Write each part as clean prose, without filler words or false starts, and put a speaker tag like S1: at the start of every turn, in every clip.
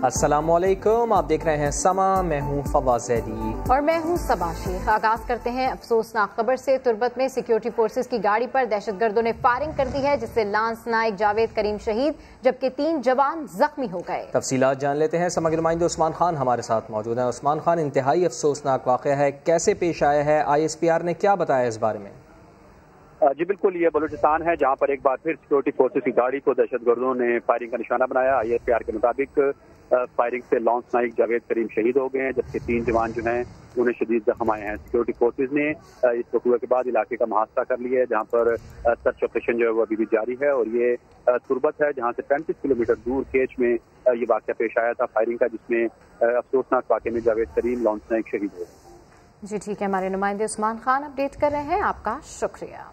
S1: السلام علیکم، آپ دیکھ رہے ہیں سما، میں ہوں فواز زیدی
S2: اور میں ہوں صبا شیخ۔ آغاز کرتے ہیں افسوسناک خبر سے۔ تربت میں سیکیورٹی فورسز کی گاڑی پر دہشت گردوں نے فائرنگ کر دی ہے، جس سے لانس نائک جاوید کریم شہید جبکہ 3 جوان زخمی ہو گئے۔
S1: تفصیلات جان لیتے ہیں۔ سما کے نمائندے عثمان خان ہمارے ساتھ موجود ہیں۔ عثمان خان، انتہائی افسوسناک واقعہ ہے، کیسے پیش آیا ہے؟ ISPR نے کیا بتایا اس بارے میں؟
S3: جی بالکل، یہ بلوچستان ہے جہاں پر ایک بار پھر سیکورٹی فورسز کی گاڑی کو دہشت گردوں نے فائرنگ کا نشانہ بنایا۔ ISPR کے مطابق فائرنگ سے لانس نائک جاوید کریم شہید ہو گئے ہیں جبکہ 3 جوان جو ہیں انہیں شدید زخم آئے ہیں۔ سیکورٹی فورسز نے اس وقوع کے بعد علاقے کا محاصرہ کر لیا ہے جہاں پر سرچ آپریشن جو ہے وہ ابھی بھی جاری ہے، اور یہ تربت ہے جہاں سے 35 کلومیٹر دور کیچ میں یہ واقعہ پیش آیا تھا فائرنگ کا، جس میں افسوسناک واقعے میں جاوید کریم لانس نائک شہید ہوئے۔
S2: جی ٹھیک ہے، ہمارے نمائندے عثمان خان اپڈیٹ کر رہے ہیں، آپ کا شکریہ۔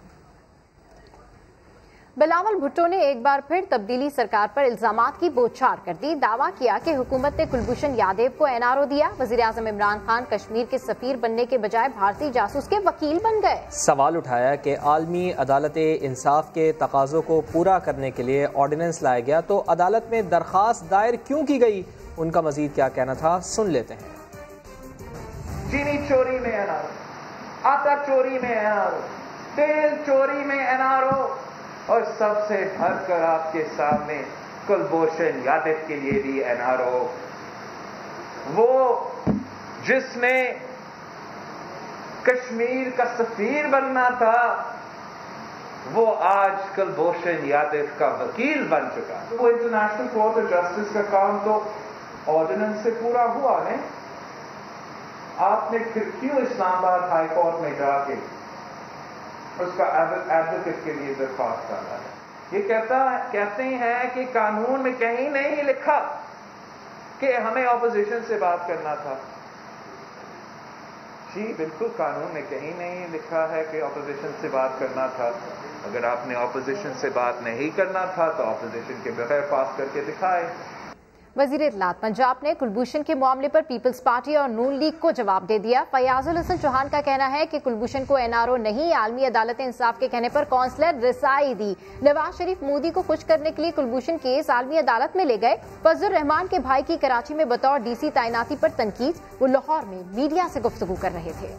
S2: بلاول بھٹو نے ایک بار پھر تبدیلی سرکار پر الزامات کی بوچھار کر دی۔ دعویٰ کیا کہ حکومت نے کلبھوشن یادیو کو NRO دیا۔ وزیراعظم عمران خان کشمیر کے سفیر بننے کے بجائے بھارتی جاسوس کے وکیل بن گئے۔
S1: سوال اٹھایا کہ عالمی عدالت انصاف کے تقاضوں کو پورا کرنے کے لیے آرڈیننس لایا گیا تو عدالت میں درخواست دائر کیوں کی گئی؟ ان کا مزید کیا کہنا تھا، سن لیتے ہیں۔
S4: چینی چوری میں NRO، آٹا چوری میں NRO، تیل چوری میں NRO، اور سب سے بڑھ کر آپ کے سامنے کلبھوشن یادیو کے لیے بھی NRO، وہ جس نے کشمیر کا سفیر بننا تھا وہ آج کلبھوشن یادیو کا وکیل بن چکا۔ وہ انٹرنیشنل کورٹ آف جسٹس کا کام تو آرڈیننس سے پورا ہوا ہے، آپ نے پھر کیوں اسلام آباد ہائی کورٹ میں جا کے اس کا ایڈوکیٹ کے لیے درخواست ڈالا ہے؟ یہ کہتے ہیں کہ قانون میں کہیں نہیں لکھا کہ ہمیں اپوزیشن سے بات کرنا تھا۔ جی بالکل، قانون میں کہیں نہیں لکھا ہے کہ اپوزیشن سے بات کرنا تھا۔ اگر آپ نے اپوزیشن سے بات نہیں کرنا تھا تو اپوزیشن کے بغیر پاس کر کے دکھائے۔
S2: وزیر اطلاعات پنجاب نے کلبھوشن کے معاملے پر پیپلز پارٹی اور نون لیگ کو جواب دے دیا۔ فیاض الحسن چوہان کا کہنا ہے کہ کلبھوشن کو NRO نہیں، عالمی عدالت انصاف کے کہنے پر کونسلر رسائی دی۔ نواز شریف مودی کو خوش کرنے کے لیے کلبھوشن کیس عالمی عدالت میں لے گئے۔ فضل الرحمان کے بھائی کی کراچی میں بطور DC تعیناتی پر تنقید، وہ لاہور میں میڈیا سے گفتگو کر رہے تھے۔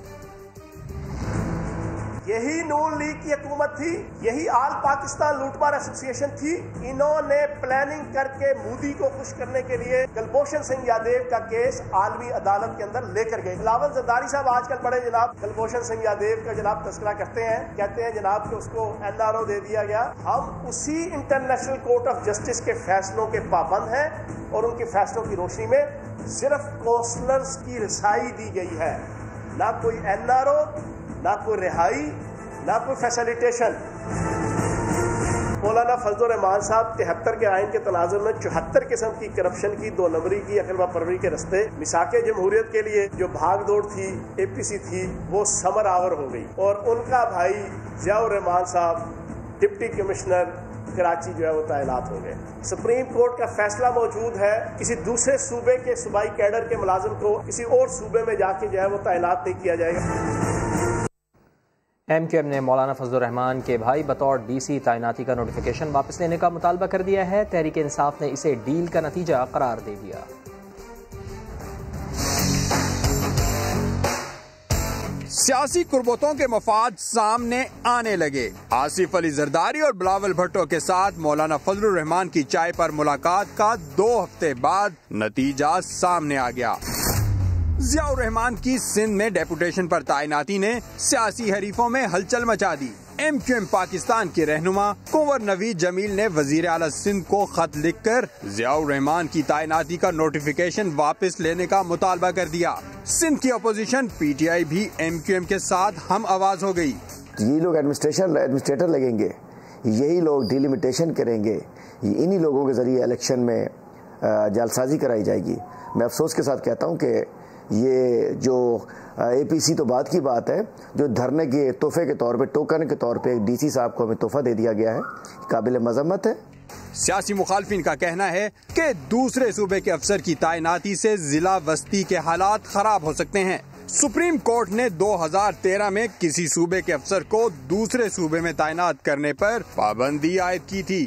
S5: یہی نون لیگ کی حکومت تھی، یہی آل پاکستان لوٹ مار ایسوسی ایشن تھی، انہوں نے پلاننگ کر کے مودی کو خوش کرنے کے لیے کلبھوشن سنگھ یادیو کا کیس عالمی عدالت کے اندر لے کر گئے۔ بلاول زرداری صاحب آج کل بڑے جناب کلبھوشن سنگھ یادیو کا جناب تذکرہ کرتے ہیں، کہتے ہیں جناب کہ اس کو NRO دے دیا گیا۔ ہم اسی انٹرنیشنل کورٹ آف جسٹس کے فیصلوں کے پابند ہیں اور ان کے فیصلوں کی روشنی میں صرف کونسلرز کی رسائی دی گئی ہے، نہ کوئی NRO، نہ کوئی رہائی، نہ کوئی فیسیلیٹیشن۔ مولانا فضل الرحمان صاحب 73 کے آئین کے تناظر میں 74 قسم کی کرپشن کی 2 نمبری کی عقل و پروری کے رستے مساق جمہوریت کے لیے جو بھاگ دوڑ تھی APC تھی وہ سمر آور ہو گئی، اور ان کا بھائی ضیاء الرحمان صاحب ڈپٹی کمشنر کراچی جو ہے وہ تعینات ہو گئے۔ سپریم کورٹ کا فیصلہ موجود ہے، کسی دوسرے صوبے کے صوبائی کیڈر کے ملازم کو کسی اور صوبے میں جا کے جو ہے وہ تعینات نہیں کیا جائے گا۔
S1: MQM نے مولانا فضل الرحمان کے بھائی بطور DC تعیناتی کا نوٹیفیکیشن واپس لینے کا مطالبہ کر دیا ہے۔ تحریک انصاف نے اسے ڈیل کا نتیجہ قرار دے دیا۔
S6: سیاسی قربتوں کے مفاد سامنے آنے لگے۔ آصف علی زرداری اور بلاول بھٹو کے ساتھ مولانا فضل الرحمان کی چائے پر ملاقات کا 2 ہفتے بعد نتیجہ سامنے آ گیا۔ ضیاء الرحمان کی سندھ میں ڈیپوٹیشن پر تعیناتی نے سیاسی حریفوں میں ہلچل مچا دی۔ MQM پاکستان کے رہنما کنور نوید جمیل نے وزیر اعلیٰ سندھ کو خط لکھ کر ضیاء الرحمان کی تعیناتی کا نوٹیفیکیشن واپس لینے کا مطالبہ کر دیا۔ سندھ کی اپوزیشن PTI بھی MQM کے ساتھ ہم آواز ہو گئی۔
S7: یہ لوگ ایڈمنسٹریٹر لگیں گے، یہی لوگ ڈیلیمیٹیشن کریں گے، انہی لوگوں کے ذریعے الیکشن میں جعلسازی کرائی جائے گی۔ میں افسوس کے ساتھ کہتا ہوں کہ یہ جو APC تو بعد کی بات ہے، جو دھرنے کے تحفے کے طور پہ، ٹوکن کے طور پہ DC صاحب کو ہمیں تحفہ دے دیا گیا ہے، قابل مذمت ہے۔
S6: سیاسی مخالفین کا کہنا ہے کہ دوسرے صوبے کے افسر کی تعیناتی سے ضلع وسطی کے حالات خراب ہو سکتے ہیں۔ سپریم کورٹ نے 2013 میں کسی صوبے کے افسر کو دوسرے صوبے میں تعینات کرنے پر پابندی عائد کی تھی۔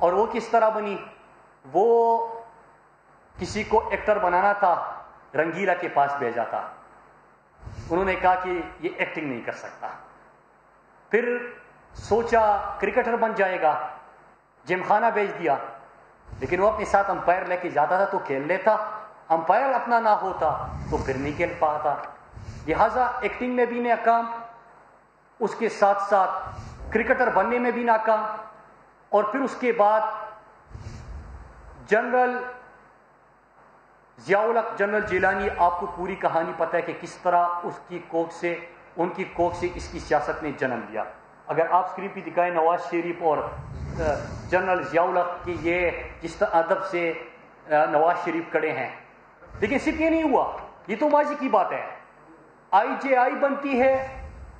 S8: اور وہ کس طرح بنی؟ وہ کسی کو ایکٹر بنانا تھا، رنگیلا کے پاس بھیجا تھا، انہوں نے کہا کہ یہ ایکٹنگ نہیں کر سکتا. پھر سوچا کرکٹر بن جائے گا، جم خانہ بھیج دیا، لیکن وہ اپنے ساتھ امپائر لے کے جاتا تھا تو کھیل لیتا، امپائر اپنا نہ ہوتا تو پھر نہیں کھیل پاتا. لہذا ایکٹنگ میں بھی ناکام، اس کے ساتھ ساتھ کرکٹر بننے میں بھی ناکام. اور پھر اس کے بعد جنرل ضیاء الحق، جنرل جیلانی، آپ کو پوری کہانی پتہ ہے کہ کس طرح ان کی کوکھ سے اس کی سیاست نے جنم لیا. اگر آپ اسکرین پہ دکھائیں نواز شریف اور جنرل ضیاء الحق کی یہ جس طرح ادب سے نواز شریف کھڑے ہیں، لیکن صرف یہ نہیں ہوا، یہ تو ماضی کی بات ہے. IJI بنتی ہے،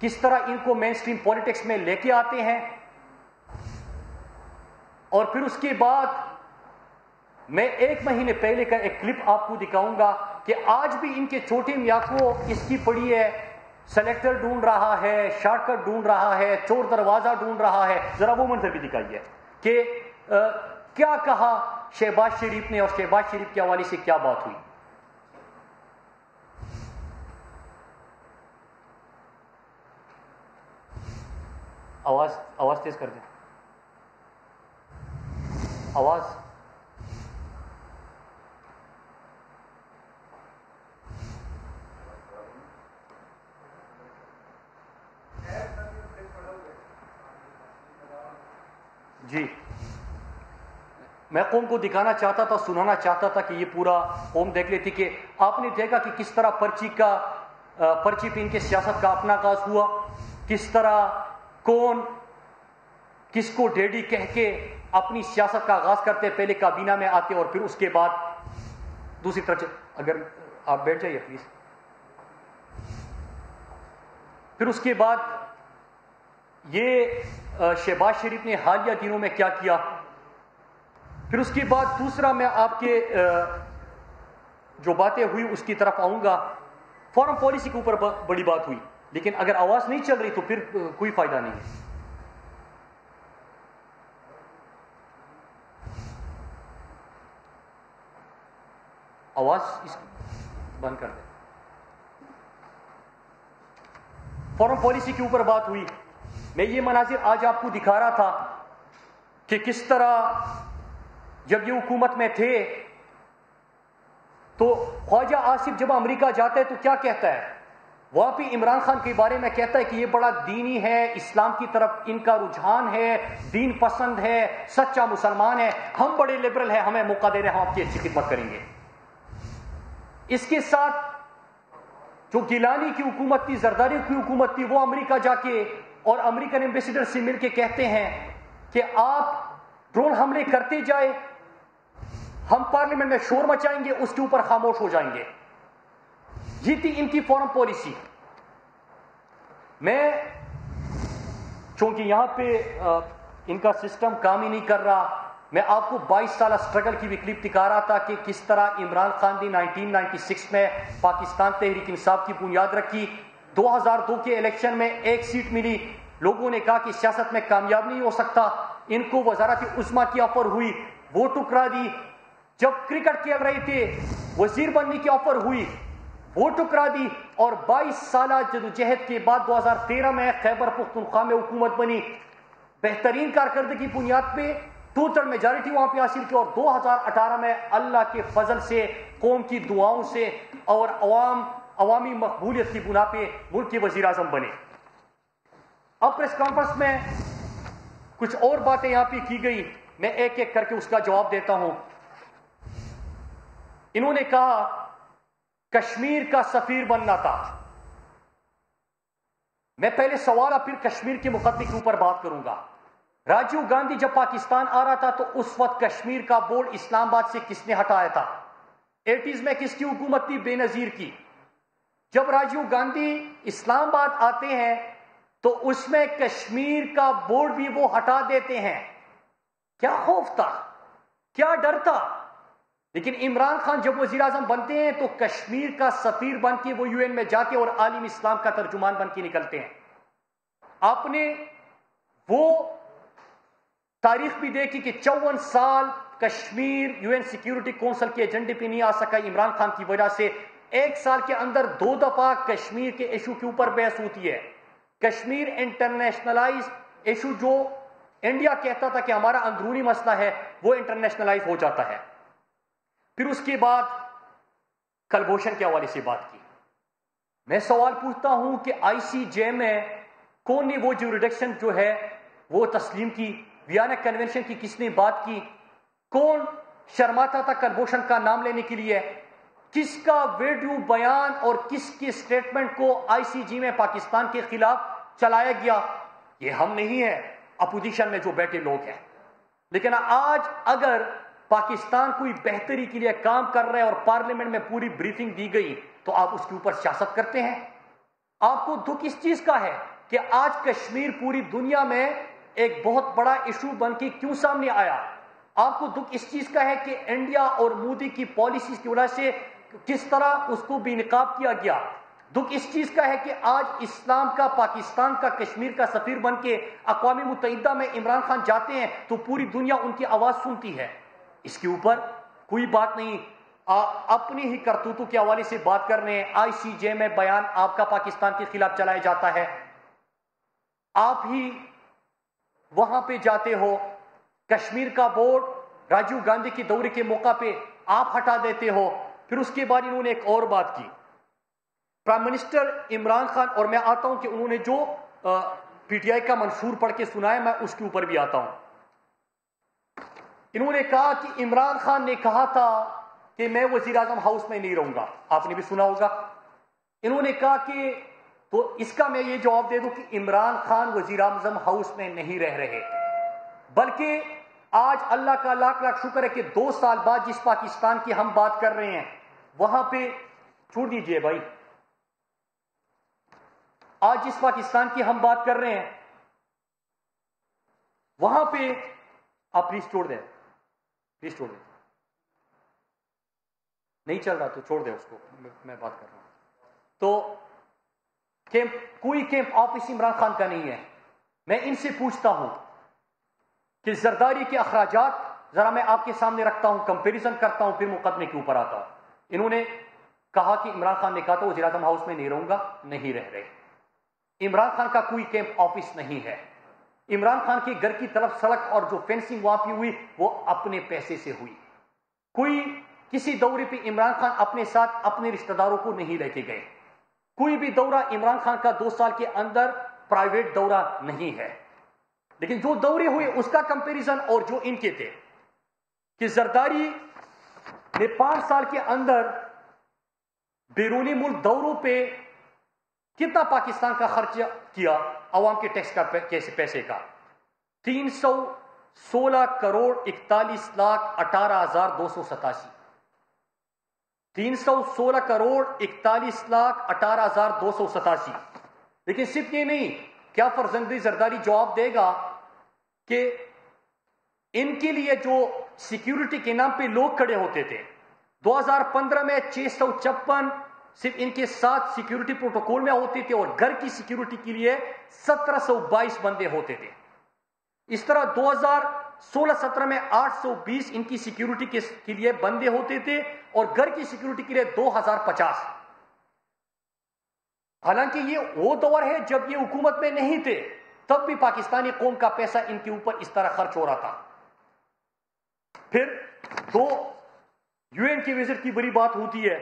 S8: کس طرح ان کو مین اسٹریم پالیٹکس میں لے کے آتے ہیں. اور پھر اس کے بعد میں 1 مہینے پہلے کا ایک کلپ آپ کو دکھاؤں گا کہ آج بھی ان کے چھوٹے میاں کو اس کی پڑی ہے، سلیکٹر ڈھونڈ رہا ہے، شارٹ کٹ ڈھونڈ رہا ہے، چور دروازہ ڈھونڈ رہا ہے. ذرا وہ منظر بھی دکھائیے کہ کیا کہا شہباز شریف نے اور شہباز شریف کے حوالے سے کیا بات ہوئی. آواز تیز کر دیں، آواز. جی، میں قوم کو دکھانا چاہتا تھا، سنانا چاہتا تھا کہ یہ پورا قوم دیکھ لیتی کہ آپ نے دیکھا کہ کس طرح پرچی پہ ان کے سیاست کا اپنا آغاز ہوا، کس طرح کون کس کو ڈیڈی کہہ کے اپنی سیاست کا آغاز کرتے، پہلے کابینہ میں آتے اور پھر اس کے بعد دوسری طرف. اگر آپ بیٹھ جائیے پلیز. پھر اس کے بعد یہ شہباز شریف نے حالیہ دنوں میں کیا کیا. پھر اس کے بعد دوسرا میں آپ کے جو باتیں ہوئی اس کی طرف آؤں گا. فارم پالیسی کے اوپر بڑی بات ہوئی، لیکن اگر آواز نہیں چل رہی تو پھر کوئی فائدہ نہیں ہے. آواز بند کر دیں. فارم پالیسی کے اوپر بات ہوئی. میں یہ مناظر آج آپ کو دکھا رہا تھا کہ کس طرح جب یہ حکومت میں تھے تو خواجہ آصف جب امریکہ جاتا ہے تو کیا کہتا ہے؟ وہاں پہ عمران خان کے بارے میں کہتا ہے کہ یہ بڑا دینی ہے، اسلام کی طرف ان کا رجحان ہے، دین پسند ہے، سچا مسلمان ہے، ہم بڑے لبرل ہیں، ہمیں موقع دے رہے ہیں، ہم آپ کی اچھی خدمت کریں گے. اس کے ساتھ جو گیلانی کی حکومت تھی، زرداری کی حکومت تھی، وہ امریکہ جا کے اور امریکن ایمبیسیڈر سے مل کے کہتے ہیں کہ آپ ڈرون حملے کرتے جائے، ہم پارلیمنٹ میں شور مچائیں گے، اس کے اوپر خاموش ہو جائیں گے. یہ تھی ان کی فارم پالیسی. میں چونکہ یہاں پہ ان کا سسٹم کام ہی نہیں کر رہا، میں آپ کو 22 سالہ سٹرگل کی بھی کلپ دکھا رہا تھا کہ کس طرح عمران خان نے 1996 میں پاکستان تحریک انصاف کی بنیاد رکھی. 2002 کے الیکشن میں 1 سیٹ ملی. لوگوں نے کہا کہ سیاست میں کامیاب نہیں ہو سکتا. ان کو وزارت عظمیٰ کی آفر ہوئی، وہ ٹکرا دی. جب کرکٹ کھیل رہے تھے وزیر بننے کی آفر ہوئی، وہ ٹکرا دی. اور 22 سالہ جدوجہد کے بعد 2013 میں خیبر پختونخوا میں حکومت بنی. بہترین کارکردگی بنیاد پہ 2/3 میجارٹی وہاں پہ حاصل کی اور 2018 میں اللہ کے فضل سے، قوم کی دعاؤں سے اور عوامی مقبولیت کی بنا پہ ملک کے وزیر اعظم بنے. اب پریس کانفرنس میں کچھ اور باتیں یہاں پہ کی گئی، میں ایک ایک کر کے اس کا جواب دیتا ہوں. انہوں نے کہا کشمیر کا سفیر بننا تھا. میں پہلے سوال اور پھر کشمیر کے مقدمے کے اوپر بات کروں گا. راجیو گاندھی جب پاکستان آ رہا تھا تو اس وقت کشمیر کا بورڈ اسلام آباد سے کس نے ہٹایا تھا؟ 80s میں کس کی حکومت تھی؟ بے نظیر کی. جب راجیو گاندھی اسلام آباد آتے ہیں تو اس میں کشمیر کا بورڈ بھی وہ ہٹا دیتے ہیں. کیا خوف تھا، کیا ڈر تھا؟ لیکن عمران خان جب وزیر اعظم بنتے ہیں تو کشمیر کا سفیر بن کے وہ UN میں جاتے اور عالم اسلام کا ترجمان بن کے نکلتے ہیں. آپ نے وہ تاریخ بھی دیکھی کہ 54 سال Kashmir U N security council کے ایجنڈے پہ نہیں آ سکا عمران خان کی وجہ سے. 1 سال کے اندر 2 دفعہ کشمیر کے ایشو کے اوپر بحث ہوتی ہے. کشمیر انٹرنیشنلائز ایشو جو انڈیا کہتا تھا کہ ہمارا اندرونی مسئلہ ہے وہ انٹرنیشنلائز ہو جاتا ہے. پھر اس کے بعد کلبھوشن کے حوالے سے بات کی. میں سوال پوچھتا ہوں کہ آئی سی جے میں کون نے وہ جوریڈکشن جو ہے وہ تسلیم کی؟ ویانا کنونشن کی کس نے بات کی؟ کون شرماتا تھا کلبھوشن کا نام لینے کے لیے؟ کس کا ویڈیو بیان اور کس کی سٹیٹمنٹ کو آئی سی جی میں پاکستان کے خلاف چلایا گیا؟ یہ ہم نہیں ہیں، اپوزیشن میں جو بیٹھے لوگ ہیں. لیکن آج اگر پاکستان کوئی بہتری کے لیے کام کر رہے ہیں اور پارلیمنٹ میں پوری بریفنگ دی گئی تو آپ اس کے اوپر سیاست کرتے ہیں. آپ کو دکھ اس چیز کا ہے کہ آج کشمیر پوری دنیا میں ایک بہت بڑا ایشو بن کے کیوں سامنے آیا؟ آپ کو دکھ اس چیز کا ہے کہ انڈیا اور مودی کی پالیسیز کی وجہ سے کس طرح اس کو بے نقاب کیا گیا. دکھ اس چیز کا ہے کہ آج اسلام کا پاکستان کا کشمیر کا سفیر بن کے اقوام متحدہ میں عمران خان جاتے ہیں تو پوری دنیا ان کی آواز سنتی ہے. اس کے اوپر کوئی بات نہیں. اپنی ہی کرتوتوں کے حوالے سے بات کر رہے ہیں. آئی سی جے میں بیان آپ کا پاکستان کے خلاف چلایا جاتا ہے. آپ ہی وہاں پہ جاتے ہو. کشمیر کا بورڈ راجیو گاندھی کے دورے کے موقع پہ آپ ہٹا دیتے ہو. پھر اس کے بعد انہوں نے ایک اور بات کی. پرائم منسٹر عمران خان، اور میں آتا ہوں کہ انہوں نے جو پی ٹی آئی کا منشور پڑھ کے سنایا میں اس کے اوپر بھی آتا ہوں. انہوں نے کہا کہ عمران خان نے کہا تھا کہ میں وزیر اعظم ہاؤس میں نہیں رہوں گا. آپ نے بھی سنا ہوگا. انہوں نے کہا کہ تو اس کا میں یہ جواب دے دوں کہ عمران خان وزیر اعظم ہاؤس میں نہیں رہ رہے، بلکہ آج اللہ کا لاکھ لاکھ شکر ہے کہ 2 سال بعد جس پاکستان کی ہم بات کر رہے ہیں وہاں پہ چھوڑ دیجئے بھائی، آج جس پاکستان کی ہم بات کر رہے ہیں وہاں پہ آپ پلیز چھوڑ دیں، پلیز چھوڑ دیں. نہیں چل رہا تو چھوڑ دیں اس کو، میں بات کر رہا ہوں. تو کوئی کیمپ آفس عمران خان کا نہیں ہے. میں ان سے پوچھتا ہوں کہ زرداری کے اخراجات ذرا میں آپ کے سامنے رکھتا ہوں، کمپیریزن کرتا ہوں، پھر مقدمے کے اوپر آتا ہوں. انہوں نے کہا کہ عمران خان نے کہا تو وزیر اعظم ہاؤس میں نہیں رہوں گا، نہیں رہ رہے. عمران خان کا کوئی کیمپ آفس نہیں ہے. عمران خان کے گھر کی طرف سڑک اور جو فینسنگ وہاں پہ ہوئی وہ اپنے پیسے سے ہوئی. کوئی کسی دورے پہ عمران خان اپنے ساتھ اپنے رشتہ داروں کو نہیں لے کے گئے. کوئی بھی دورہ عمران خان کا 2 سال کے اندر پرائیویٹ دورہ نہیں ہے. لیکن جو دورے ہوئے اس کا کمپیریزن اور جو ان کے تھے کہ زرداری نے 5 سال کے اندر بیرونی ملک دوروں پہ کتنا پاکستان کا خرچ کیا عوام کے ٹیکس کا پیسے کا 316 کروڑ 41 لاکھ 18,287. 316 کروڑ 41 لاکھ 18,287. لیکن صرف یہ نہیں، کیا فرزند زرداری جواب دے گا کہ ان کے لیے جو سیکیورٹی کے نام پہ لوگ کھڑے ہوتے تھے 2015 میں 656 صرف ان کے ساتھ سیکیورٹی پروٹوکول میں ہوتے تھے اور گھر کی سیکیورٹی کے لیے 1722 بندے ہوتے تھے. اس طرح 2016-17 میں 820 ان کی سیکیورٹی کے لیے بندے ہوتے تھے اور گھر کی سیکیورٹی کے لیے 2050. حالانکہ یہ وہ دور ہے جب یہ حکومت میں نہیں تھے، تب بھی پاکستانی قوم کا پیسہ ان کے اوپر اس طرح خرچ ہو رہا تھا. پھر 2 یو این کی وزٹ کی بڑی بات ہوتی ہے.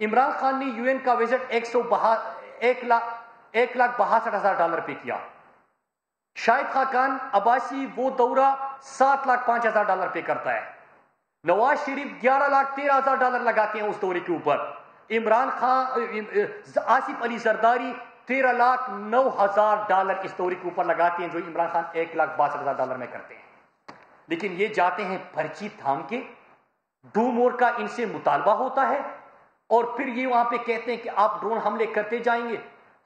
S8: عمران خان نے یو این کا وزٹ 1,62,000 پہ کیا. شاہد خاقان عباسی وہ دورہ 7,05,000 پہ کرتا ہے. نواز شریف 11,13,000 لگاتے ہیں اس دورے کے اوپر. عمران خان آصف علی زرداری 13,09,000 اس دورے کے اوپر لگاتے ہیں جو عمران خان 1,62,000 میں کرتے ہیں. لیکن یہ جاتے ہیں پرچی تھام کے، ڈو مور کا ان سے مطالبہ ہوتا ہے اور پھر یہ وہاں پہ کہتے ہیں کہ آپ ڈرون حملے کرتے جائیں گے،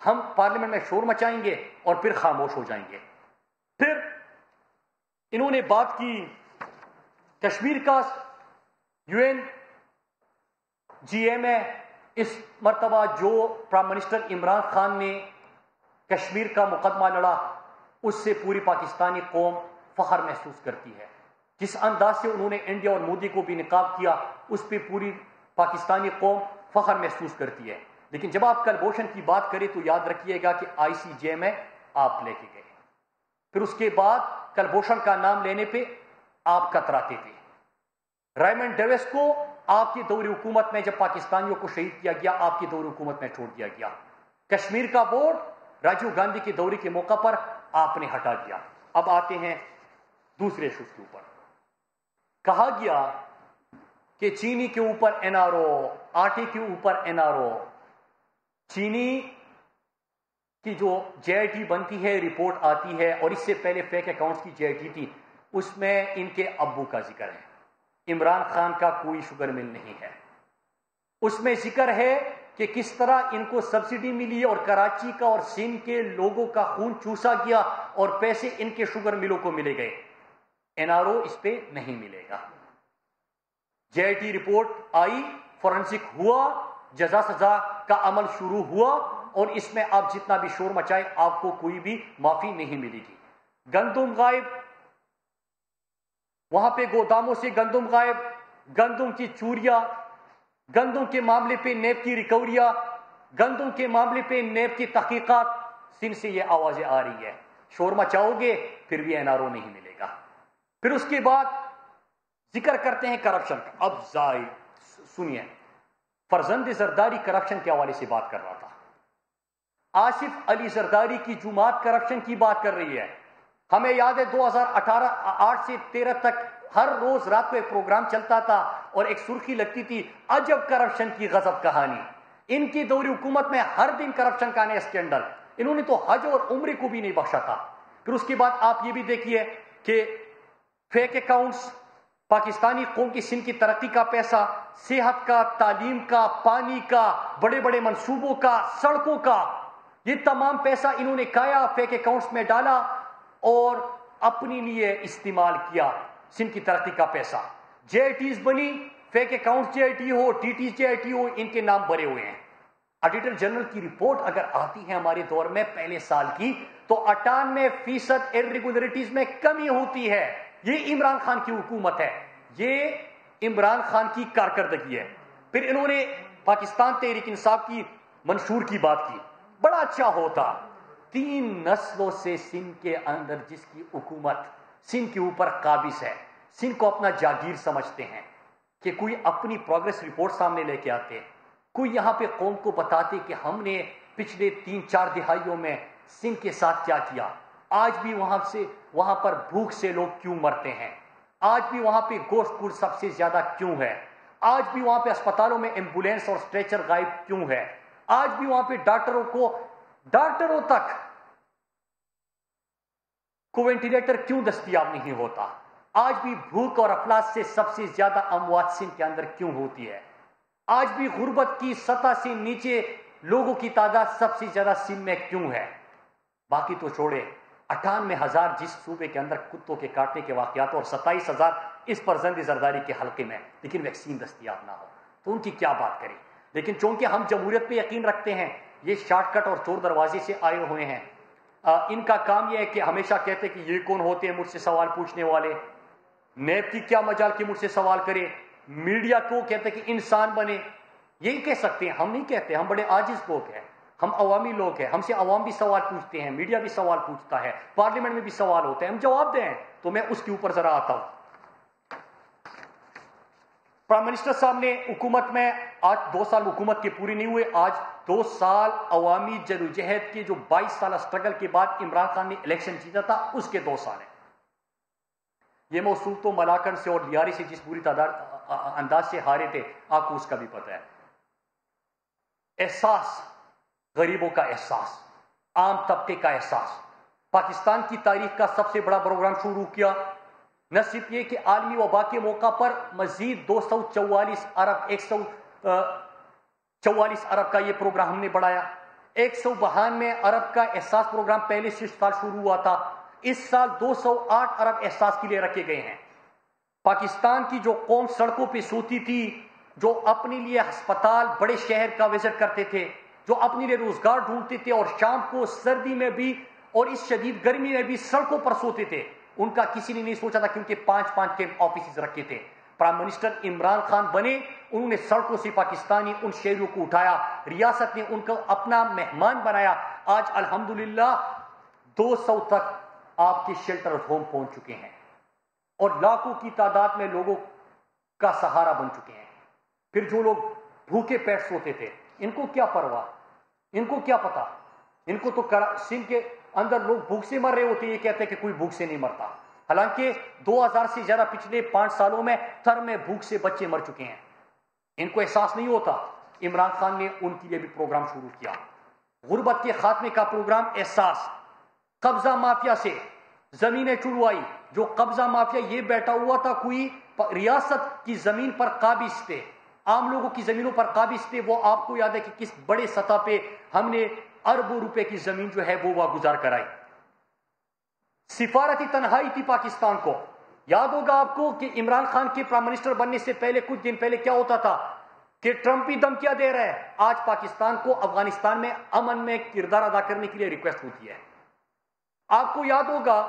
S8: ہم پارلیمنٹ میں شور مچائیں گے اور پھر خاموش ہو جائیں گے. پھر انہوں نے بات کی کشمیر کا یو این جی اے میں اس مرتبہ جو پرائم منسٹر عمران خان نے کشمیر کا مقدمہ لڑا اس سے پوری پاکستانی قوم فخر محسوس کرتی ہے. جس انداز سے انہوں نے انڈیا اور مودی کو بھی نقاب کیا اس پہ پوری پاکستانی قوم فخر محسوس کرتی ہے. لیکن جب آپ کلبھوشن کی بات کریں تو یاد رکھیے گا کہ آئی سی جے میں آپ لے کے گئے, پھر اس کے بعد کلبھوشن کا نام لینے پہ آپ کتراتے تھے. ریمنڈ ڈیوس کو آپ کی دور حکومت میں جب پاکستانیوں کو شہید کیا گیا آپ کی دور حکومت میں چھوڑ دیا گیا. کشمیر کا بورڈ راجیو گاندھی کے دورے کے موقع پر آپ نے ہٹا دیا. اب آتے ہیں دوسرے ایشوز کے اوپر. کہا گیا کہ چینی کے اوپر این آر او, آٹے کے اوپر این آر او. چینی کی جو جے آئی ٹی بنتی ہے رپورٹ آتی ہے, اور اس سے پہلے فیک اکاؤنٹس کی جے آئی ٹی تھی, اس میں ان کے ابو کا ذکر ہے. عمران خان کا کوئی شوگر مل نہیں ہے. اس میں ذکر ہے کہ کس طرح ان کو سبسڈی ملی اور کراچی کا اور سندھ کے لوگوں کا خون چوسا گیا اور پیسے ان کے شوگر ملوں کو ملے گئے. این آر او اس پہ نہیں ملے گا. جے آئی ٹی رپورٹ آئی, فورنسک ہوا, جزا سزا کا عمل شروع ہوا, اور اس میں آپ جتنا بھی شور مچائے آپ کو کوئی بھی معافی نہیں ملے گی. گندم غائب, وہاں پہ گوداموں سے گندم غائب, گندم کی چوریاں, گندم کے معاملے پہ نیب کی ریکوریاں, گندم کے معاملے پہ نیب کی تحقیقات. سندھ سے یہ آوازیں آ رہی ہے. شور مچاؤ گے پھر بھی این آر او نہیں ملے گا. پھر اس کے بعد ذکر کرتے ہیں کرپشن کا. اب سنیے, فرزند زرداری کرپشن کے حوالے سے بات کر رہا تھا. آصف علی زرداری کی جماعت کرپشن کی بات کر رہی ہے. ہمیں یاد ہے 2018 سے 13 تک ہر روز رات کو ایک پروگرام چلتا تھا اور ایک سرخی لگتی تھی عجب کرپشن کی غضب کہانی. ان کی دوری حکومت میں ہر دن کرپشن کا نیا اسکینڈل. انہوں نے تو حج اور عمرے کو بھی نہیں بخشا تھا. پھر اس کے بعد آپ یہ بھی دیکھیے کہ فیک اکاؤنٹس, پاکستانی قوم کی سندھ کی ترقی کا پیسہ, صحت کا, تعلیم کا, پانی کا, بڑے بڑے منصوبوں کا, سڑکوں کا, یہ تمام پیسہ انہوں نے کھایا, فیک اکاؤنٹس میں ڈالا اور اپنے لیے استعمال کیا. سندھ کی ترقی کا پیسہ, جے آئی ٹیز بنی, fake account J I T ہو, T T J I T ہو, ان کے نام بھرے ہوئے ہیں. آڈیٹر جنرل کی رپورٹ اگر آتی ہے ہمارے دور میں پہلے سال کی تو 98% irregularities میں کمی ہوتی ہے. یہ عمران خان کی حکومت ہے, یہ عمران خان کی کارکردگی ہے. پھر انہوں نے پاکستان تحریک انصاف کی منشور کی بات کی. بڑا اچھا ہوتا, 3 نسلوں سے سندھ کے اندر جس کی حکومت سندھ کے اوپر قابض ہے, سندھ کو اپنا جاگیر سمجھتے ہیں, کہ کوئی اپنی پروگریس رپورٹ سامنے لے کے آتے, کوئی یہاں پہ قوم کو بتاتے کہ ہم نے پچھلے 3-4 دہائیوں میں سندھ کے ساتھ کیا کیا. آج بھی وہاں پر بھوک سے لوگ کیوں مرتے ہیں, آج بھی وہاں پہ گوشت کوڑ سب سے زیادہ کیوں ہے, آج بھی وہاں پہ اسپتالوں میں ایمبولینس اور اسٹریچر غائب کیوں ہے, آج بھی وہاں پہ ڈاکٹروں تک کو وینٹیلیٹر کیوں دستیاب نہیں ہوتا, آج بھی بھوک اور افلاس سے سب سے زیادہ اموات سندھ کے اندر کیوں ہوتی ہے, آج بھی غربت کی سطح سے نیچے لوگوں کی تعداد سب سے زیادہ سندھ میں کیوں ہے. باقی تو چھوڑے, 98,000 جس صوبے کے اندر کتوں کے کاٹنے کے واقعات اور 27,000 اس فرزند زرداری کے حلقے میں, لیکن ویکسین دستیاب نہ ہو تو ان کی کیا بات کریں. لیکن چونکہ ہم جمہوریت پہ یقین رکھتے ہیں, یہ شارٹ کٹ اور چور دروازے سے آئے ہوئے ہیں. ان کا کام یہ ہے کہ ہمیشہ کہتے کہ یہ کون ہوتے ہیں مجھ سے سوال پوچھنے والے, نیب کی کیا مجال کہ مجھ سے سوال کرے, میڈیا کو کہتے کہ انسان بنے. یہی کہہ سکتے ہیں, ہم نہیں کہتے, ہم بڑے عاجز لوگ ہیں, ہم عوامی لوگ ہیں, ہم سے عوام بھی سوال پوچھتے ہیں, میڈیا بھی سوال پوچھتا ہے, پارلیمنٹ میں بھی سوال ہوتے ہیں, ہم جواب دیں. تو میں اس کے اوپر ذرا آتا ہوں. پرائم منسٹر صاحب نے حکومت میں آج 2 سال حکومت کے پوری نہیں ہوئے, آج 2 سال عوامی جدوجہد کے جو 22 سالہ سٹرگل کے بعد عمران خان نے الیکشن جیتا تھا اس کے 2 سال ہیں. یہ موصول تو ملاکنڈ سے اور لیاری سے جس پوری انداز سے ہارے تھے آپ کو اس کا بھی پتہ ہے. احساس, غریبوں کا احساس, عام طبقے کا احساس, پاکستان کی تاریخ کا سب سے بڑا پروگرام شروع کیا. نہ صرف یہ کہ عالمی وبا کے موقع پر مزید 244 ارب کا یہ پروگرام ہم نے بڑھایا. 192 ارب کا احساس پروگرام پہلے سے سال شروع ہوا تھا, اس سال 208 ارب احساس کے لیے رکھے گئے ہیں. پاکستان کی جو قوم سڑکوں پہ سوتی تھی, جو اپنے لیے ہسپتال بڑے شہر کا وزٹ کرتے تھے, جو اپنے لیے روزگار ڈھونڈتے تھے اور شام کو سردی میں بھی اور اس شدید گرمی میں بھی سڑکوں پر سوتے تھے, ان کا کسی نے نہیں سوچا تھا کیونکہ 5 کیمپ آفیسز رکھے تھے. پرائم منسٹر عمران خان بنے, انہوں نے سڑکوں سے پاکستانی ان شہریوں کو اٹھایا, ریاست نے ان کو اپنا مہمان بنایا. آج الحمدللہ 200 تک آپ کے شیلٹر ہوم پہنچ چکے ہیں اور لاکھوں کی تعداد میں لوگوں کا سہارا بن چکے ہیں. پھر جو لوگ بھوکے پیٹ سوتے تھے, ان کو کیا پرواہ, ان کو کیا پتا, ان کو تو سندھ کے اندر لوگ بھوک سے مر رہے ہوتے, یہ کہتے ہیں کہ کوئی بھوک سے نہیں مرتا. حالانکہ 2000 سے زیادہ پچھلے 5 سالوں میں تھر میں بھوک سے بچے مر چکے ہیں. ان کو احساس نہیں ہوتا. عمران خان نے ان کے لیے بھی پروگرام شروع کیا, غربت کے خاتمے کا پروگرام احساس, قبضہ مافیا سے زمینیں چھڑوائی. جو قبضہ مافیا یہ بیٹھا ہوا تھا, کوئی ریاست کی زمین پر قابض تھے, عام لوگوں کی زمینوں پر قابض تھے. وہ آپ کو یاد ہے کہ کس بڑے سطح پہ ہم نے اربوں روپے کی زمین جو ہے وہ گزار کرائی. سفارتی تنہائی تھی پاکستان کو. یاد ہوگا آپ کو کہ عمران خان کے پرائم منسٹر بننے سے پہلے کچھ دن پہلے کیا ہوتا تھا کہ ٹرمپ بھی دھمکیاں دے رہا ہے. آج پاکستان کو افغانستان میں امن میں کردار ادا کرنے کے لیے ریکویسٹ ہوتی ہے. آپ کو یاد ہوگا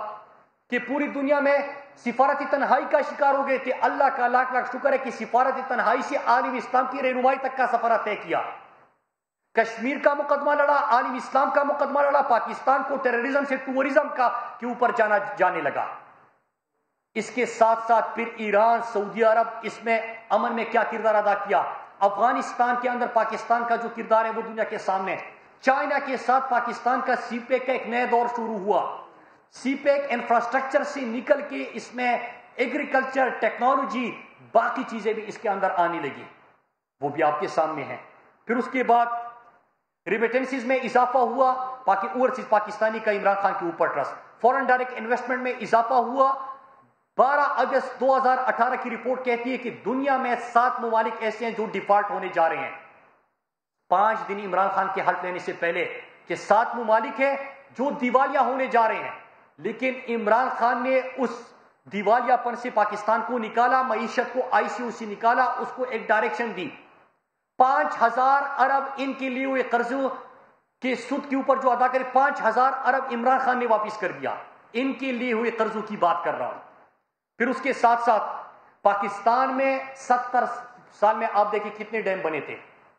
S8: کہ پوری دنیا میں سفارتی تنہائی کا شکار ہو گئے تھے. اللہ کا لاکھ لاکھ شکر ہے کہ سفارتی تنہائی سے عالم اسلام کی رہنمائی تک کا سفر طے کیا. کشمیر کا مقدمہ لڑا, عالم اسلام کا مقدمہ لڑا, پاکستان کو ٹیررزم سے ٹورزم کے اوپر جانے لگا. اس کے ساتھ ساتھ پھر ایران, سعودی عرب اس میں امن میں کیا کردار ادا کیا. افغانستان کے اندر پاکستان کا جو کردار ہے وہ دنیا کے سامنے. چائنا کے ساتھ پاکستان کا سی پیک کا ایک نیا دور شروع ہوا. سی پیک انفراسٹرکچر سے نکل کے اس میں ایگریکلچر, ٹیکنالوجی, باقی چیزیں بھی اس کے اندر آنے لگی, وہ بھی آپ کے سامنے ہیں. پھر اس کے بعد ریمیٹنسز میں اضافہ ہوا, اوورسیز پاکستانی کا عمران خان کے اوپر ٹرسٹ. فورن ڈائریکٹ انویسٹمنٹ میں اضافہ ہوا. 12 اگست 2018 کی رپورٹ کہتی ہے کہ دنیا میں 7 ممالک ایسے ہیں جو ڈیفالٹ ہونے جا رہے ہیں. 5 دن عمران خان کے حلف لینے سے پہلے کہ 7 ممالک ہیں جو دیوالیہ ہونے جا رہے ہیں. لیکن عمران خان نے اس دیوالیہ پن سے پاکستان کو نکالا, معیشت کو ICU سے نکالا, اس کو ایک ڈائریکشن دی. 5000 ارب ان کے لیے ہوئے قرضوں کے سود کے اوپر جو ادا کرے, 5000 ارب عمران خان نے واپس کر دیا. ان کے لیے ہوئے قرضوں کی بات کر رہا ہوں. پھر اس کے ساتھ ساتھ پاکستان میں 70 سال میں آپ دیکھیں کتنے ڈیم بنے تھے.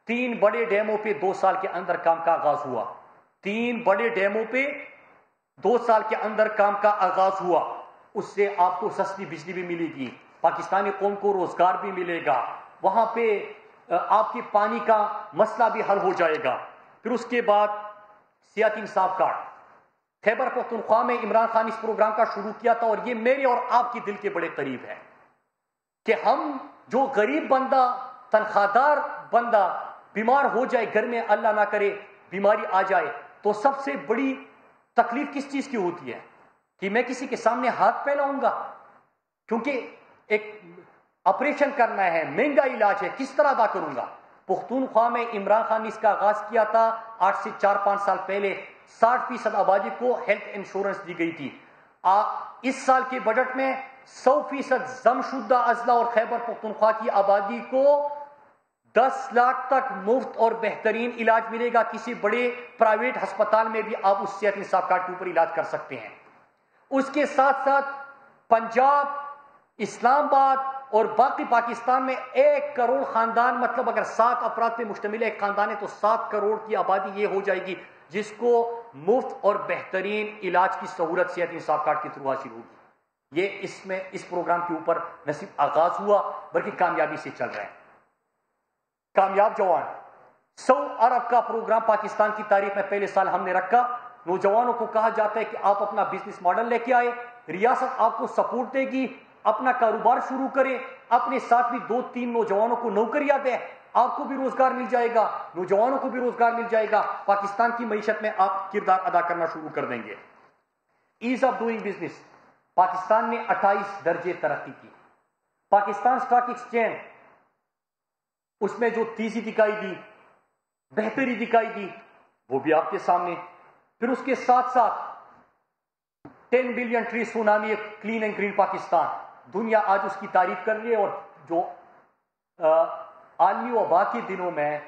S8: 3 بڑے ڈیموں پہ 2 سال کے اندر کام کا آغاز ہوا. 3 بڑے ڈیموں پہ 2 سال کے اندر کام کا آغاز ہوا. اس سے آپ کو سستی بجلی بھی ملے گی, پاکستانی قوم کو روزگار بھی ملے گا, وہاں پہ آپ کے پانی کا مسئلہ بھی حل ہو جائے گا. پھر اس کے بعد سیاحتی انصاف کارڈ. خیبر پختونخوا میں عمران خان اس پروگرام کا شروع کیا تھا, اور یہ میرے اور آپ کے دل کے بڑے قریب ہے کہ ہم جو غریب بندہ, تنخواہ دار بندہ بیمار ہو جائے گھر میں, اللہ نہ کرے بیماری آ جائے, تو سب سے بڑی تکلیف کس چیز کی ہوتی ہے کہ میں کسی کے سامنے ہاتھ پھیلاؤں گا, کیونکہ ایک آپریشن کرنا ہے, مہنگا علاج ہے, کس طرح ادا کروں گا. پختونخوا میں عمران خان نے اس کا آغاز کیا تھا. 8 سے 4-5 سال پہلے 60% آبادی کو ہیلتھ انشورنس دی گئی تھی. اس سال کے بجٹ میں 100% ضم شدہ اضلاع اور خیبر پختونخوا کی آبادی کو 10 لاکھ تک مفت اور بہترین علاج ملے گا. کسی بڑے پرائیویٹ ہسپتال میں بھی آپ اس صحت انصاف کارڈ کے اوپر علاج کر سکتے ہیں. اس کے ساتھ ساتھ پنجاب, اسلام آباد اور باقی پاکستان میں 1 کروڑ خاندان, مطلب اگر 7 افراد پہ مشتمل ایک خاندان ہے تو 7 کروڑ کی آبادی یہ ہو جائے گی جس کو مفت اور بہترین علاج کی سہولت صحت انصاف کارڈ کے تھرو حاصل ہوگی. یہ اس پروگرام کے اوپر نہ صرف آغاز ہوا بلکہ کامیابی سے چل رہا ہے. کامیاب جوان 100 ارب کا پروگرام پاکستان کی تاریخ میں پہلے سال ہم نے رکھا. نوجوانوں کو کہا جاتا ہے کہ آپ اپنا بزنس ماڈل لے کے آئے, ریاست آپ کو سپورٹ دے گی, اپنا کاروبار شروع کریں, اپنے ساتھ بھی 2-3 نوجوانوں کو نوکریاں دیں, آپ کو بھی روزگار مل جائے گا, نوجوانوں کو بھی روزگار مل جائے گا, پاکستان کی معیشت میں آپ کردار ادا کرنا شروع کر دیں گے. As of doing business, Pakistan نے 28 درجے ترقی کی. پاکستان اسٹاک ایکسچینج, اس میں جو تیزی دکھائی دی, بہتری دکھائی دی, وہ بھی آپ کے سامنے. پھر اس کے ساتھ ساتھ 10 billion tree tsunami, clean and green Pakistan, دنیا آج اس کی تعریف کر رہی ہے. اور جو عالمی وبا کے دنوں میں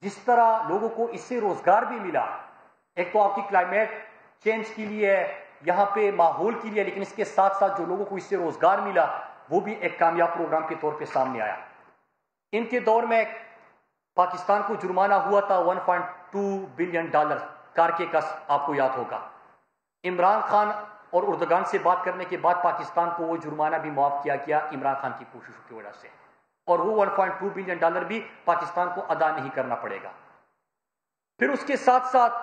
S8: جس طرح لوگوں کو اس سے روزگار بھی ملا, ایک تو آپ کی کلائمیٹ چینج کے لیے یہاں پہ ماحول کے لیے، لیکن اس کے ساتھ ساتھ جو لوگوں کو اس سے روزگار ملا وہ بھی ایک کامیاب پروگرام کے طور پہ سامنے آیا۔ ان کے دور میں پاکستان کو جرمانہ ہوا تھا $1.2 بلین کارکے کا، آپ کو یاد ہوگا۔ عمران خان اور اردگان سے بات کرنے کے بعد پاکستان کو وہ جرمانہ بھی معاف کیا گیا عمران خان کی کوششوں کی وجہ سے، اور وہ $1.2 بلین بھی پاکستان کو ادا نہیں کرنا پڑے گا۔ پھر اس کے ساتھ ساتھ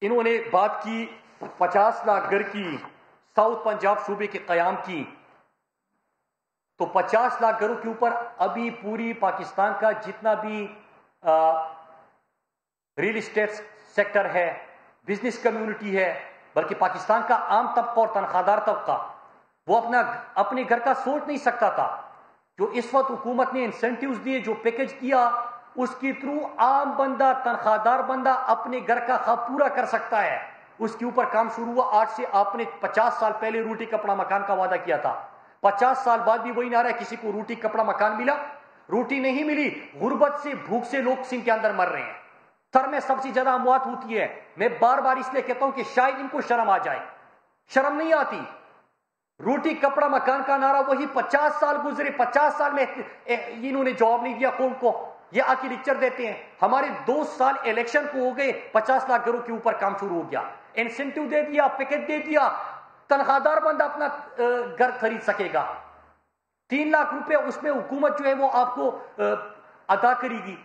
S8: انہوں نے بات کی 50 لاکھ گھر کی، ساؤتھ پنجاب صوبے کے قیام کی، تو 50 لاکھ گھروں کے اوپر ابھی پوری پاکستان کا جتنا بھی ریل اسٹیٹ سیکٹر ہے، بزنس کمیونٹی ہے، بلکہ پاکستان کا عام طبقہ اور تنخواہ دار طبقہ، وہ اپنے گھر کا سوچ نہیں سکتا تھا۔ جو اس وقت حکومت نے انسینٹیوز دیے، جو پیکج دیا، اس کے تھرو عام بندہ، تنخواہ دار بندہ اپنے گھر کا خواب پورا کر سکتا ہے۔ اس کے اوپر کام شروع ہوا۔ آج سے آپ نے 50 سال پہلے روٹی کپڑا مکان کا وعدہ کیا تھا، 50 سال بعد بھی وہی نعرہ ہے، کسی کو روٹی کپڑا مکان ملا؟ روٹی نہیں ملی، غربت سے، بھوک سے لوگ سندھ کے اندر مر رہے ہیں۔ سر میں سب سے زیادہ اموات ہوتی ہے۔ میں بار بار اس لیے کہتا ہوں کہ شاید ان کو شرم آ جائے، شرم نہیں آتی۔ روٹی کپڑا مکان کا نعرہ وہی 50 سال گزرے، 50 سال میں انہوں نے جواب نہیں دیا قوم کو۔ یہ آ کے لیکچر دیتے ہیں۔ ہمارے 2 سال الیکشن کو ہو گئے، 50 لاکھ گھروں کے اوپر کام شروع ہو گیا، انسینٹیو دے دیا، پیکج دے دیا، تنخواہ دار بندہ اپنا گھر خرید سکے گا۔ 3 لاکھ روپے اس میں حکومت جو ہے وہ آپ کو ادا کرے گی،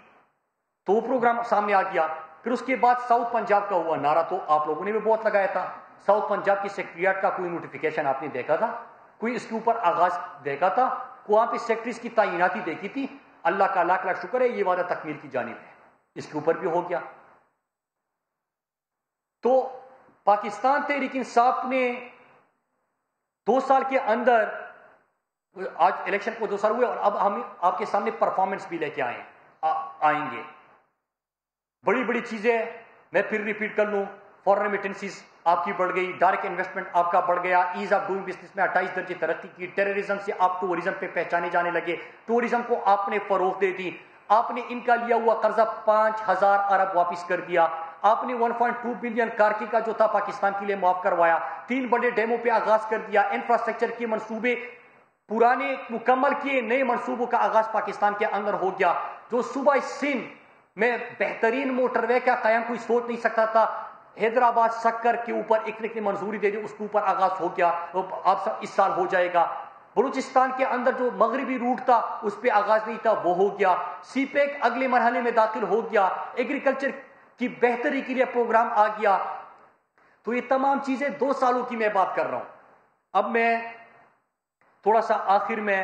S8: تو وہ پروگرام سامنے آ گیا۔ پھر اس کے بعد ساؤتھ پنجاب کا ہوا، نعرہ تو آپ لوگوں نے بھی بہت لگایا تھا۔ ساؤتھ پنجاب کی سیکٹریٹ کا کوئی نوٹیفیکیشن آپ نے دیکھا تھا؟ کوئی اس کے اوپر آغاز دیکھا تھا؟ وہاں پہ سیکٹریز کی تعیناتی دیکھی تھی؟ اللہ کا لاکھ لاکھ شکر ہے، یہ وعدہ تکمیل کی جانب ہے، اس کے اوپر بھی ہو گیا۔ تو پاکستان تحریک انصاف نے 2 سال کے اندر، آج الیکشن کو 2 سال ہوئے، اور اب ہم آپ کے سامنے پرفارمنس بھی لے کے آئیں گے۔ بڑی بڑی چیزیں میں پھر ریپیٹ کر لوں۔ فورن ریمیٹنسز آپ کی بڑھ گئی، ڈائریکٹ انویسٹمنٹ آپ کا بڑھ گیا، ایز آف ڈوئنگ بزنس میں 28 درجے ترقی کی، ٹیررزم سے آپ ٹورزم پہ پہچانے جانے لگے، ٹورزم کو آپ نے فروغ دے دی، آپ نے ان کا لیا ہوا قرضہ 5000 ارب واپس کر دیا، آپ نے 1.2 بلین کارکی کا جو تھا پاکستان کے لیے معاف کروایا، 3 بڑے ڈیموں پہ آغاز کر دیا، انفراسٹرکچر کے منصوبے پرانے مکمل کیے، نئے منصوبوں کا آغاز پاکستان کے اندر ہو گیا۔ جو صوبہ سندھ میں بہترین موٹر وے کا قیام کوئی سوچ نہیں سکتا تھا، حیدرآباد سکر کے اوپر ایک نے منظوری دے دی، اس کے اوپر آغاز ہو گیا، آپ اس سال ہو جائے گا۔ بلوچستان کے اندر جو مغربی روٹ تھا اس پہ آغاز نہیں تھا، وہ ہو گیا۔ سی پیک اگلے مرحلے میں داخل ہو گیا، ایگریکلچر کی بہتری کے لیے پروگرام آ گیا۔ تو یہ تمام چیزیں 2 سالوں کی میں بات کر رہا ہوں۔ اب میں تھوڑا سا آخر میں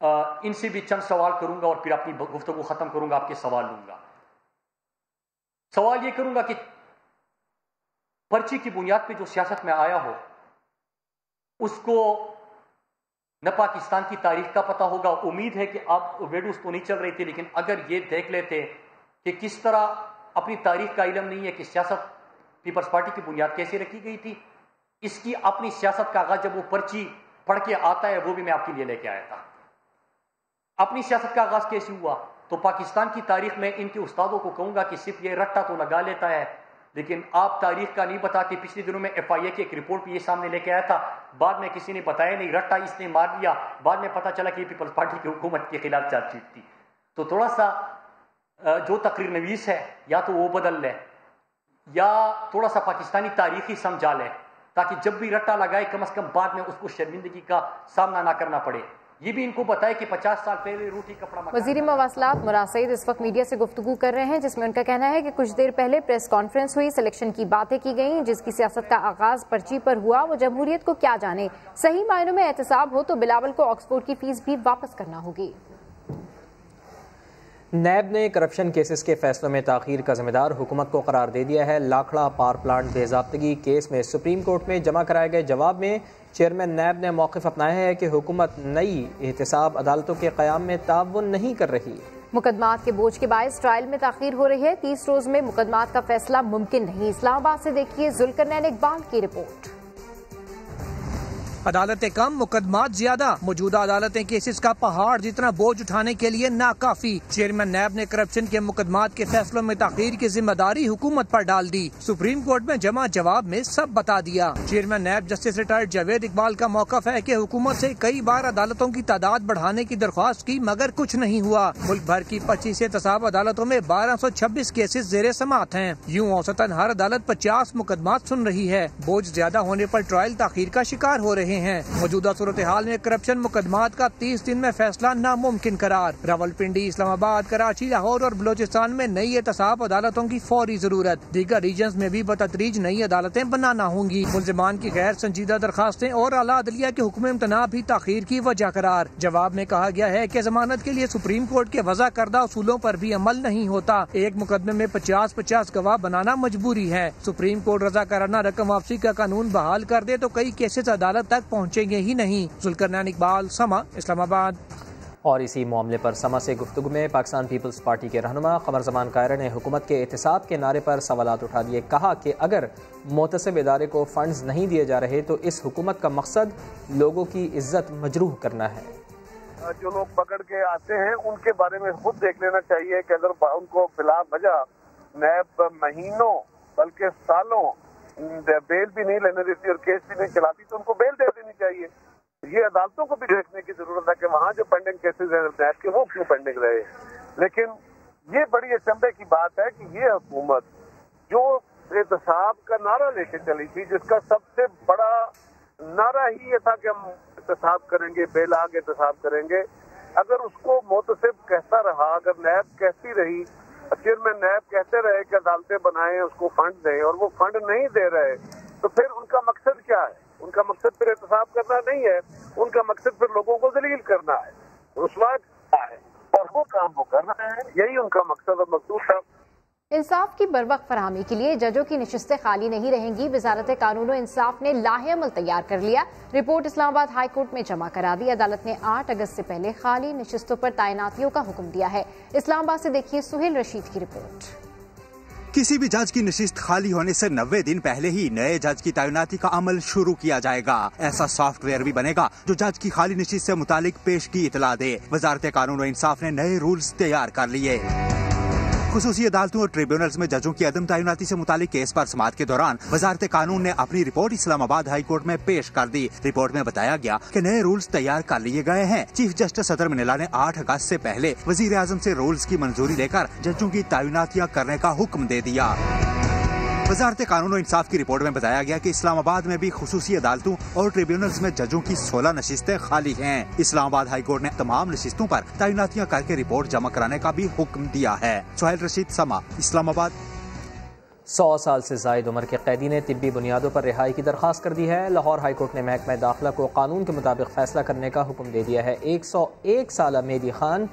S8: ان سے بھی چند سوال کروں گا اور پھر اپنی گفتگو ختم کروں گا، آپ کے سوال لوں گا۔ سوال یہ کروں گا کہ پرچی کی بنیاد پہ جو سیاست میں آیا ہو، اس کو نہ پاکستان کی تاریخ کا پتہ ہوگا۔ امید ہے کہ آپ ویڈیوز تو نہیں چل رہی تھی، لیکن اگر یہ دیکھ لیتے کہ کس طرح اپنی تاریخ کا علم نہیں ہے کہ سیاست پیپلز پارٹی کی بنیاد کیسے رکھی گئی تھی، اس کی اپنی سیاست کا آغاز جب وہ پرچی پڑھ کے آتا ہے، وہ بھی میں آپ کے لیے لے کے آیا تھا۔ اپنی سیاست کا آغاز کیسے ہوا؟ تو پاکستان کی تاریخ میں ان کے استادوں کو کہوں گا کہ صرف یہ رٹا تو لگا لیتا ہے، لیکن آپ تاریخ کا نہیں بتاتے۔ پچھلے دنوں میں FIA کی ایک رپورٹ بھی یہ سامنے لے کے آیا تھا، بعد میں کسی نے بتایا نہیں، رٹا اس نے مار دیا، بعد میں پتا چلا کہ یہ پیپلز پارٹی کی حکومت کے خلاف چارج شیٹ تھی۔ تو تھوڑا سا جو تقریر نویس ہے یا تو وہ بدل لے، یا تھوڑا سا پاکستانی تاریخی سمجھا لے، تاکہ جب بھی رٹا لگائے کم از کم بعد میں اس کو شرمندگی کا سامنا نہ کرنا پڑے۔ یہ بھی ان کو بتائے کہ 50 سال پہلے روٹی کپڑا مکان۔
S2: وزیر مواصلات مراد سعید اس وقت میڈیا سے گفتگو کر رہے ہیں، جس میں ان کا کہنا ہے کہ کچھ دیر پہلے پریس کانفرنس ہوئی، سلیکشن کی باتیں کی گئیں، جس کی سیاست کا آغاز پرچی پر ہوا، وہ جمہوریت کو کیا جانے۔ صحیح معنوں میں احتساب ہو تو بلاول کو آکسفورڈ کی فیس بھی واپس کرنا ہوگی۔
S1: نیب نے کرپشن کیسز کے فیصلوں میں تاخیر کا ذمہ دار حکومت کو قرار دے دیا ہے۔ لاکھڑا پاور پلانٹ بے ضابطگی کیس میں سپریم کورٹ میں جمع کرائے گئے جواب میں چیئرمین نیب نے موقف اپنایا ہے کہ حکومت نئی احتساب عدالتوں کے قیام میں تعاون نہیں کر رہی۔
S2: مقدمات کے بوجھ کے باعث ٹرائل میں تاخیر ہو رہی ہے، 30 روز میں مقدمات کا فیصلہ ممکن نہیں۔ اسلام آباد سے دیکھیے ذوالقرنین اقبال کی رپورٹ۔
S9: عدالتیں کم، مقدمات زیادہ، موجودہ عدالتیں کیسز کا پہاڑ جتنا بوجھ اٹھانے کے لیے ناکافی۔ چیئرمین نیب نے کرپشن کے مقدمات کے فیصلوں میں تاخیر کی ذمہ داری حکومت پر ڈال دی، سپریم کورٹ میں جمع جواب میں سب بتا دیا۔ Chairman NAB justice retired Javed Iqbal کا موقف ہے کہ حکومت سے کئی بار عدالتوں کی تعداد بڑھانے کی درخواست کی مگر کچھ نہیں ہوا۔ ملک بھر کی 25 احتساب عدالتوں میں 1226 کیسز زیر سماعت ہیں۔ یوں اوسطاً ہر عدالت 50 مقدمات سن رہی ہے۔ بوجھ زیادہ ہونے پر ٹرائل تاخیر کا شکار ہو رہے ہیں۔ موجودہ صورتحال میں کرپشن مقدمات کا 30 دن میں فیصلہ ناممکن قرار۔ راولپنڈی، اسلام آباد، کراچی، لاہور اور بلوچستان میں نئی احتساب عدالتوں کی فوری ضرورت۔ دیگر ریجنز میں بھی بتدریج نئی عدالتیں بنانا ہوں گی۔ ملزمان کی غیر سنجیدہ درخواستیں اور اعلیٰ عدلیہ کے حکم امتناع بھی تاخیر کی وجہ قرار۔ جواب میں کہا گیا ہے کہ ضمانت کے لیے سپریم کورٹ کے وضع کردہ اصولوں پر بھی عمل نہیں ہوتا۔ ایک مقدمے میں 50 گواہ بنانا مجبوری ہے۔ سپریم کورٹ رضاکارانہ رقم واپسی کا قانون بحال کر دے تو کئی کیسز عدالت تک پہنچیں گے ہی نہیں۔ ذوالقرنین اقبال، سما، اسلام آباد۔
S1: اور اسی معاملے پر سما سے گفتگو میں پاکستان پیپلز پارٹی کے رہنما قمر زمان قاہرہ نے حکومت کے احتساب کے نعرے پر سوالات اٹھا دیے۔ کہا کہ اگر محتسب ادارے کو فنڈز نہیں دیے جا رہے تو اس حکومت کا مقصد لوگوں کی عزت مجروح کرنا ہے۔
S10: جو لوگ پکڑ کے آتے ہیں ان کے بارے میں خود دیکھ لینا چاہیے کہ اگر ان کو بلا وجہ نیب مہینوں بلکہ سالوں بیل بھی نہیں لینے دیتی اور کیس بھی نہیں چلاتی تو ان کو بیل دے دینی چاہیے۔ یہ عدالتوں کو بھی دیکھنے کی ضرورت ہے کہ وہاں جو پینڈنگ کیسز ہیں نیب کے وہ کیوں پینڈنگ رہے۔ لیکن یہ بڑی اچنبے کی بات ہے کہ یہ حکومت جو احتساب کا نعرہ لے کے چلی تھی، جس کا سب سے بڑا نعرہ ہی یہ تھا کہ ہم احتساب کریں گے، بے لاگ احتساب کریں گے، اگر اس کو محتسب کہتا رہا، اگر نیب کہتی رہی، چیئرمین نیب کہتے رہے کہ عدالتیں بنائیں، اس کو فنڈ دیں، اور وہ فنڈ نہیں دے رہے تو پھر ان کا مقصد کیا ہے؟ ان کا مقصد پھر احتساب کرنا نہیں ہے، ان کا مقصد پھر لوگوں کو ذلیل کرنا ہے، رسوا کرنا ہے، اور وہ کام وہ کر رہے ہیں۔ یہی ان کا مقصد اور مقصود تھا۔
S2: انصاف کی بروقت فراہمی کے لیے ججوں کی نشستیں خالی نہیں رہیں گی۔ وزارت قانون و انصاف نے لاہ عمل تیار کر لیا، رپورٹ اسلام آباد ہائی کورٹ میں جمع کرا دی۔ عدالت نے 8 اگست سے پہلے خالی نشستوں پر تعیناتیوں کا حکم دیا ہے۔ اسلام آباد سے دیکھیے سہیل رشید کی رپورٹ۔
S11: کسی بھی جج کی نشست خالی ہونے سے 90 دن پہلے ہی نئے جج کی تعیناتی کا عمل شروع کیا جائے گا۔ ایسا سافٹ ویئر بھی بنے گا جو جج کی خالی نشست سے متعلق پیش کی اطلاع دے۔ وزارت قانون و انصاف نے نئے رولز تیار کر لیے۔ خصوصی عدالتوں اور ٹریبیونلز میں ججوں کی عدم تعیناتی سے متعلق کیس پر سماعت کے دوران وزارت قانون نے اپنی رپورٹ اسلام آباد ہائی کورٹ میں پیش کر دی۔ رپورٹ میں بتایا گیا کہ نئے رولز تیار کر لیے گئے ہیں۔ چیف جسٹس صدر منیلا نے 8 اگست سے پہلے وزیر اعظم سے رولز کی منظوری لے کر ججوں کی تعیناتیاں کرنے کا حکم دے دیا۔ وزارت قانون و انصاف کی رپورٹ میں بتایا گیا کہ اسلام آباد میں بھی خصوصی عدالتوں اور ٹریبیونلز میں ججوں کی 16 نشستیں خالی ہیں۔ اسلام آباد ہائی کورٹ نے تمام نشستوں پر تعیناتیاں کر کے رپورٹ جمع کرانے کا بھی حکم دیا ہے۔ سہیل رشید، سما، اسلام آباد۔
S1: 100 سال سے زائد عمر کے قیدی نے طبی بنیادوں پر رہائی کی درخواست کر دی ہے۔ لاہور ہائی کورٹ نے محکمہ داخلہ کو قانون کے مطابق فیصلہ کرنے کا حکم دے دیا ہے۔ 101 سالہ مہدی خان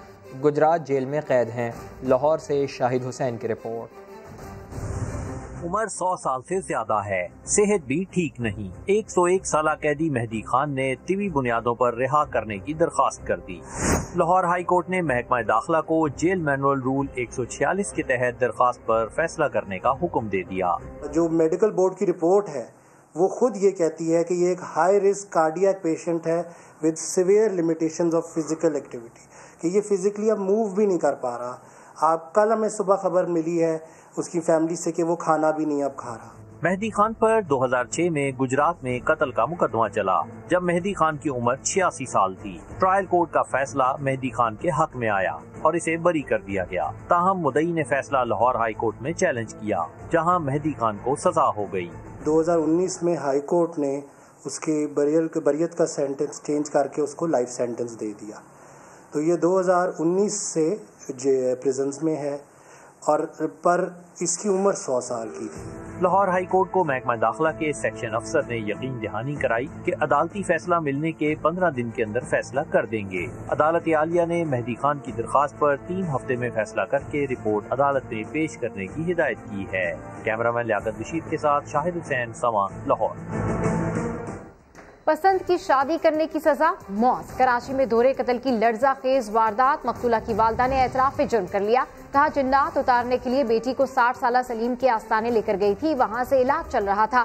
S1: گجرات جیل میں قید ہیں۔ لاہور سے شاہد حسین کی رپورٹ۔
S12: عمر 100 سال سے زیادہ ہے، صحت بھی ٹھیک نہیں۔ 101 سالہ قیدی مہدی خان نے طبی بنیادوں پر رہا کرنے کی درخواست کر دی۔ لاہور ہائی کورٹ نے محکمہ داخلہ کو جیل مینول رول 146 کے تحت درخواست پر فیصلہ کرنے کا حکم دے دیا۔
S13: جو میڈیکل بورڈ کی رپورٹ ہے وہ خود یہ کہتی ہے کہ یہ ایک ہائی رسک کارڈیاک پیشنٹ ہے with severe limitations of physical activity, کہ یہ فزیکلی اب موو بھی نہیں کر پا رہا۔ آپ کل ہمیں صبح خبر ملی ہے اس کی فیملی سے کہ وہ کھانا بھی نہیں اب کھا رہا۔
S12: مہدی خان پر 2006 میں گجرات میں قتل کا مقدمہ چلا جب مہدی خان کی عمر 86 سال تھی۔ ٹرائل کورٹ کا فیصلہ مہدی خان کے حق میں آیا اور اسے بری کر دیا گیا۔ تاہم مدعی نے فیصلہ لاہور ہائی کورٹ میں چیلنج کیا جہاں مہدی خان کو سزا ہو گئی۔
S13: 2019 میں ہائی کورٹ نے اس کی بریت کا سینٹنس چینج کر کے اس کو لائف سینٹنس دے دیا۔ تو یہ 2019 سے پریزنز میں ہے اور پر اس کی عمر 100 سال کی تھی۔
S12: لاہور ہائی کورٹ کو محکمہ داخلہ کے سیکشن افسر نے یقین دہانی کرائی کہ عدالتی فیصلہ ملنے کے 15 دن کے اندر فیصلہ کر دیں گے۔ عدالت عالیہ نے مہدی خان کی درخواست پر 3 ہفتے میں فیصلہ کر کے رپورٹ عدالت میں پیش کرنے کی ہدایت کی ہے۔ کیمرہ مین لیاقت رشید کے ساتھ شاہد حسین، سما، لاہور۔
S2: پسند کی شادی کرنے کی سزا موت۔ کراچی میں دوہرے قتل کی لرزہ خیز واردات، مقتولہ کی والدہ نے اعتراف جرم کر لیا۔ کہا جنات اتارنے کے لیے بیٹی کو 60 سالہ سلیم کے آستانے لے کر گئی تھی، وہاں سے علاج چل رہا تھا۔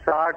S14: 60